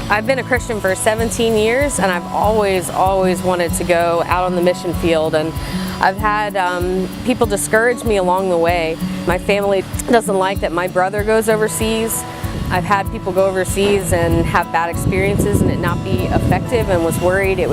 I've been a Christian for 17 years, and I've always wanted to go out on the mission field, and I've had people discourage me along the way. My family doesn't like that my brother goes overseas. I've had people go overseas and have bad experiences and it not be effective, and was worried I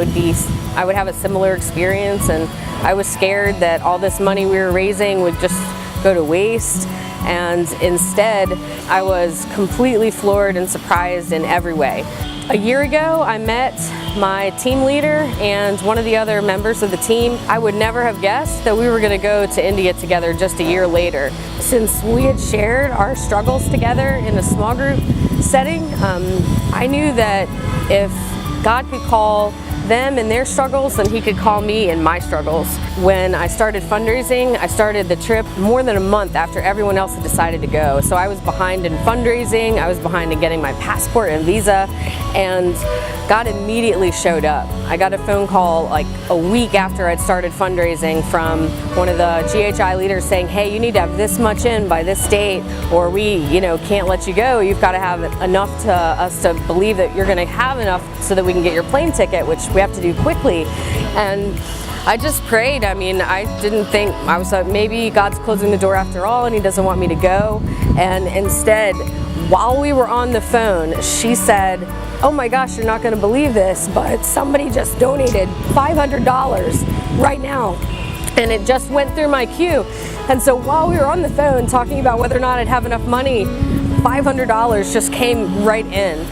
would have a similar experience, and I was scared that all this money we were raising would just go to waste. And instead, I was completely floored and surprised in every way. A year ago, I met my team leader and one of the other members of the team. I would never have guessed that we were going to go to India together just a year later. Since we had shared our struggles together in a small group setting, I knew that if God could call them in their struggles, then He could call me in my struggles. When I started fundraising, I started the trip more than a month after everyone else had decided to go. So I was behind in fundraising, I was behind in getting my passport and visa, and God immediately showed up. I got a phone call like a week after I'd started fundraising from one of the GHI leaders saying, hey, you need to have this much in by this date, or we can't let you go. You've got to have enough to us to believe that you're going to have enough so that we can get your plane ticket, which we have to do quickly. And I just prayed. I didn't think, I was like, maybe God's closing the door after all and He doesn't want me to go. And instead, while we were on the phone, she said, oh my gosh, you're not going to believe this, but somebody just donated $500 right now. And it just went through my queue. And so while we were on the phone talking about whether or not I'd have enough money, $500 just came right in.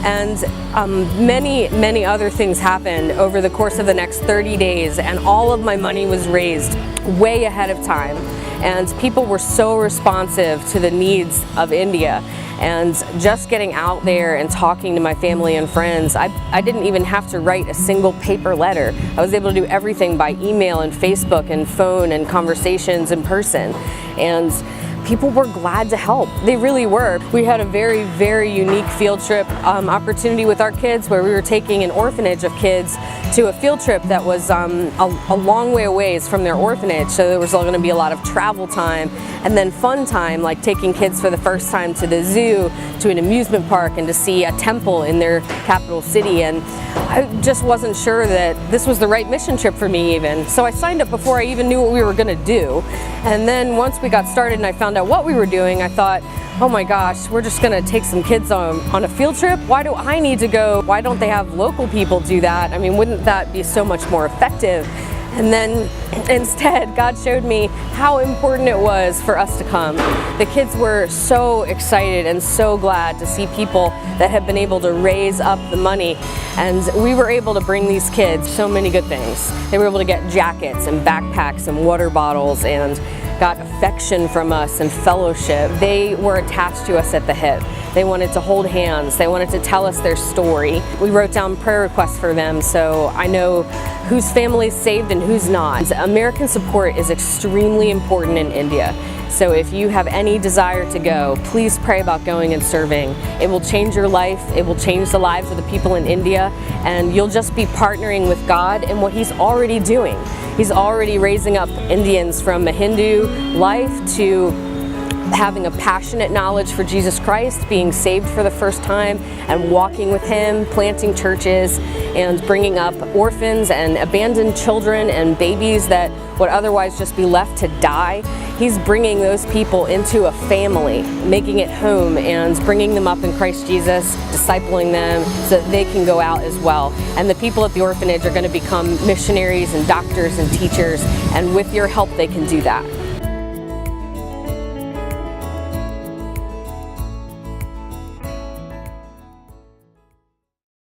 And many other things happened over the course of the next 30 days, and all of my money was raised way ahead of time. And people were so responsive to the needs of India. And just getting out there and talking to my family and friends, I didn't even have to write a single paper letter. I was able to do everything by email and Facebook and phone and conversations in person. And people were glad to help. They really were. We had a very unique field trip opportunity with our kids, where we were taking an orphanage of kids to a field trip that was a long way away from their orphanage. So there was going to be a lot of travel time and then fun time, like taking kids for the first time to the zoo, to an amusement park, and to see a temple in their capital city. And I just wasn't sure that this was the right mission trip for me even. So I signed up before I even knew what we were going to do. And then once we got started and I found out what we were doing, I thought, oh my gosh, we're just going to take some kids on a field trip? Why do I need to go? Why don't they have local people do that? I mean, wouldn't that be so much more effective? And then instead, God showed me how important it was for us to come. The kids were so excited and so glad to see people that had been able to raise up the money. And we were able to bring these kids so many good things. They were able to get jackets and backpacks and water bottles, and got affection from us and fellowship. They were attached to us at the hip. They wanted to hold hands. They wanted to tell us their story. We wrote down prayer requests for them, so I know whose family is saved and who's not. American support is extremely important in India. So if you have any desire to go, please pray about going and serving. It will change your life. It will change the lives of the people in India, and you'll just be partnering with God in what He's already doing. He's already raising up Indians from a Hindu life to having a passionate knowledge for Jesus Christ, being saved for the first time and walking with Him, planting churches and bringing up orphans and abandoned children and babies that would otherwise just be left to die. He's bringing those people into a family, making it home, and bringing them up in Christ Jesus, discipling them so that they can go out as well. And the people at the orphanage are going to become missionaries and doctors and teachers, and with your help they can do that.